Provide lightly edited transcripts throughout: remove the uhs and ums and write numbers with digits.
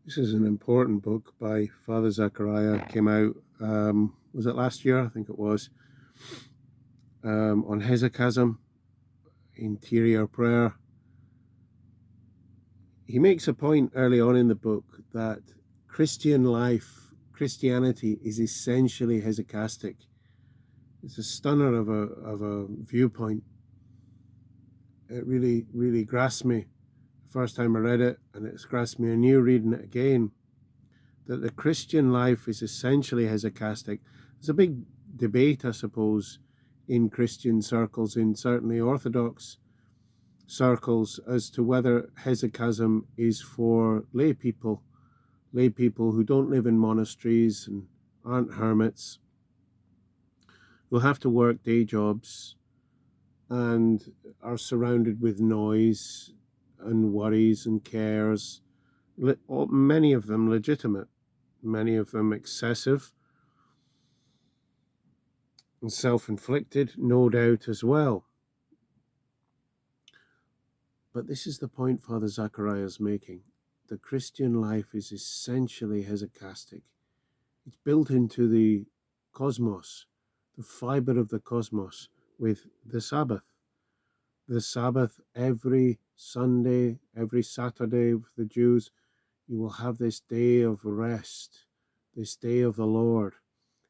This is an important book by Father Zachariah. Came out, was it last year? I think it was, on hesychasm, interior prayer. He makes a point early on in the book that Christianity is essentially hesychastic. It's a stunner of a viewpoint. It really grasped me the first time I read it, and it's grasped me anew reading it again. That the Christian life is essentially hesychastic. There's a big debate, I suppose, in Christian circles, in certainly Orthodox circles, as to whether hesychasm is for lay people who don't live in monasteries and aren't hermits, who have to work day jobs and are surrounded with noise and worries and cares, many of them legitimate, many of them excessive and self-inflicted, no doubt, as well. But this is the point Father Zachariah is making. The Christian life is essentially hesychastic. It's built into the cosmos, the fiber of the cosmos, with the Sabbath. The Sabbath, every Sunday, every Saturday with the Jews, you will have this day of rest, this day of the Lord.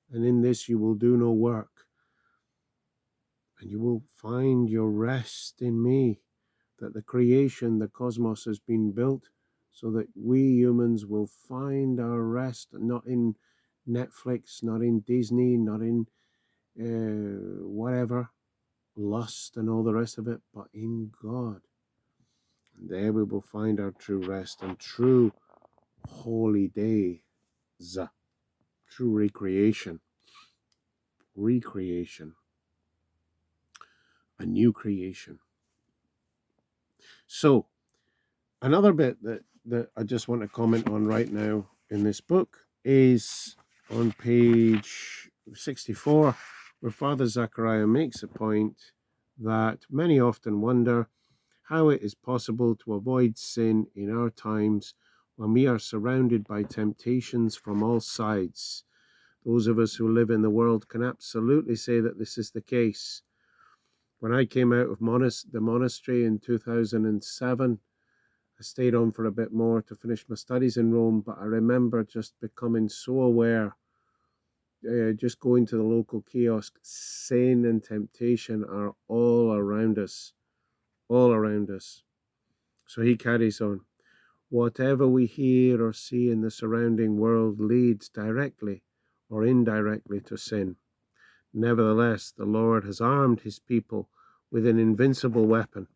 And in this you will do no work. And you will find your rest in me. That the creation, the cosmos, has been built so that we humans will find our rest, not in Netflix, not in Disney, not in whatever, lust and all the rest of it, but in God. And there we will find our true rest and true holy days, true recreation, a new creation. So, another bit that I just want to comment on right now in this book is on page 64, where Father Zachariah makes a point that many often wonder how it is possible to avoid sin in our times when we are surrounded by temptations from all sides. Those of us who live in the world can absolutely say that this is the case. When I came out of the monastery in 2007, I stayed on for a bit more to finish my studies in Rome, but I remember just becoming so aware, just going to the local kiosk, sin and temptation are all around us, all around us. So he carries on. Whatever we hear or see in the surrounding world leads directly or indirectly to sin. Nevertheless, the Lord has armed his people with an invincible weapon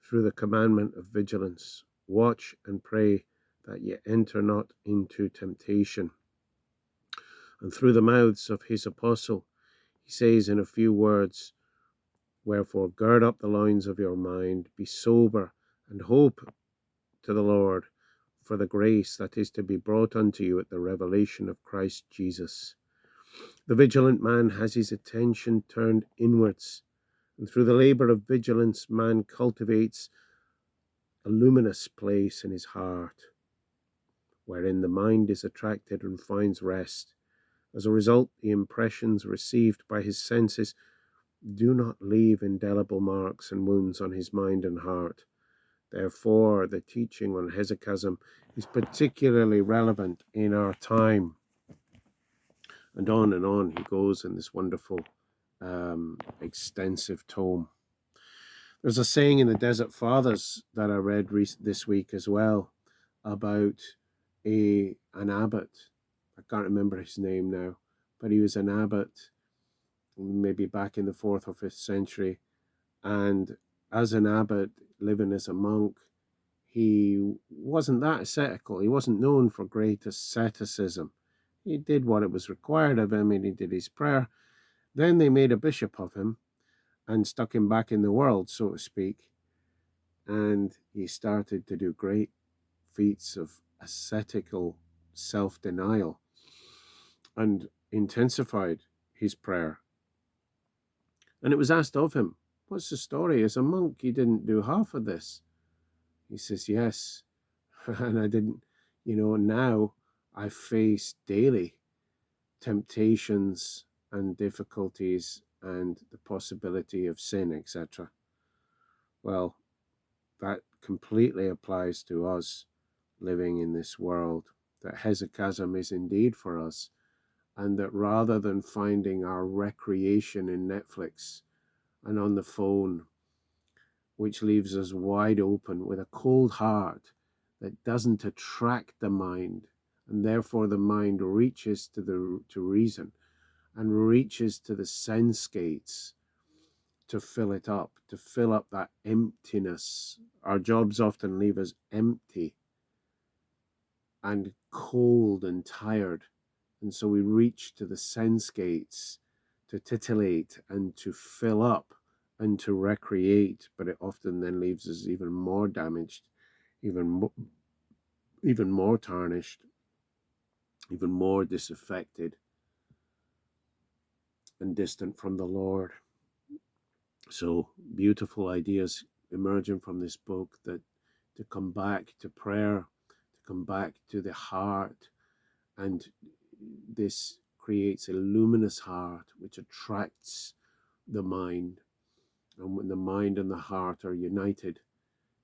through the commandment of vigilance. Watch and pray that ye enter not into temptation. And through the mouths of his apostle, he says in a few words, wherefore gird up the loins of your mind, be sober, and hope to the Lord for the grace that is to be brought unto you at the revelation of Christ Jesus. The vigilant man has his attention turned inwards, and through the labor of vigilance, man cultivates a luminous place in his heart, wherein the mind is attracted and finds rest. As a result, the impressions received by his senses do not leave indelible marks and wounds on his mind and heart. Therefore, the teaching on hesychasm is particularly relevant in our time. And on he goes in this wonderful, extensive tome. There's a saying in the Desert Fathers that I read this week as well about an abbot. I can't remember his name now, but he was an abbot maybe back in the 4th or 5th century. And as an abbot, living as a monk, he wasn't that ascetical. He wasn't known for great asceticism. He did what it was required of him, and he did his prayer. Then they made a bishop of him and stuck him back in the world, so to speak. And he started to do great feats of ascetical self-denial and intensified his prayer. And it was asked of him, what's the story? As a monk, you didn't do half of this. He says, yes. And I didn't, You know, now I face daily temptations and difficulties and the possibility of sin, etc. Well, that completely applies to us living in this world, that hesychasm is indeed for us, and that rather than finding our recreation in Netflix and on the phone, which leaves us wide open with a cold heart that doesn't attract the mind, and therefore the mind reaches to reason and reaches to the sense gates to fill it up, to fill up that emptiness. Our jobs often leave us empty and cold and tired. And so we reach to the sense gates to titillate and to fill up and to recreate, but it often then leaves us even more damaged, even more tarnished, even more disaffected and distant from the Lord. So beautiful ideas emerging from this book, that to come back to prayer, to come back to the heart, and this creates a luminous heart which attracts the mind. And when the mind and the heart are united,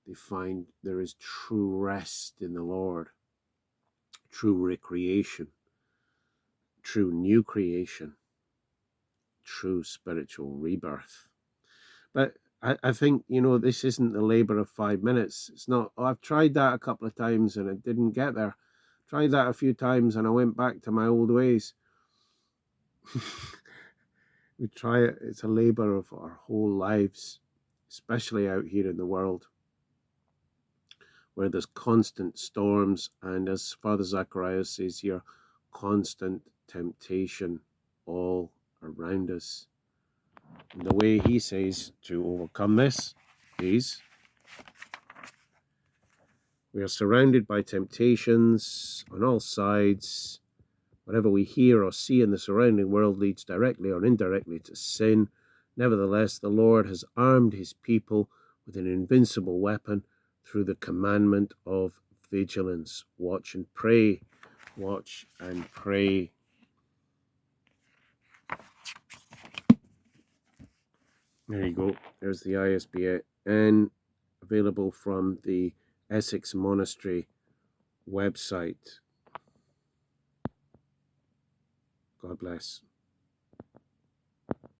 they find there is true rest in the Lord, true recreation, true new creation, true spiritual rebirth. But I think, you know, this isn't the labor of 5 minutes. It's not, oh, I've tried that a couple of times and it didn't get there. Tried that a few times and I went back to my old ways. We try it. It's a labor of our whole lives, especially out here in the world where there's constant storms, and as Father Zacharias says here, constant temptation all around us. And the way he says to overcome this is we are surrounded by temptations on all sides. Whatever we hear or see in the surrounding world leads directly or indirectly to sin. Nevertheless, the Lord has armed his people with an invincible weapon through the commandment of vigilance. Watch and pray. Watch and pray. There you go. There's the ISBN available from the Essex Monastery website. God bless.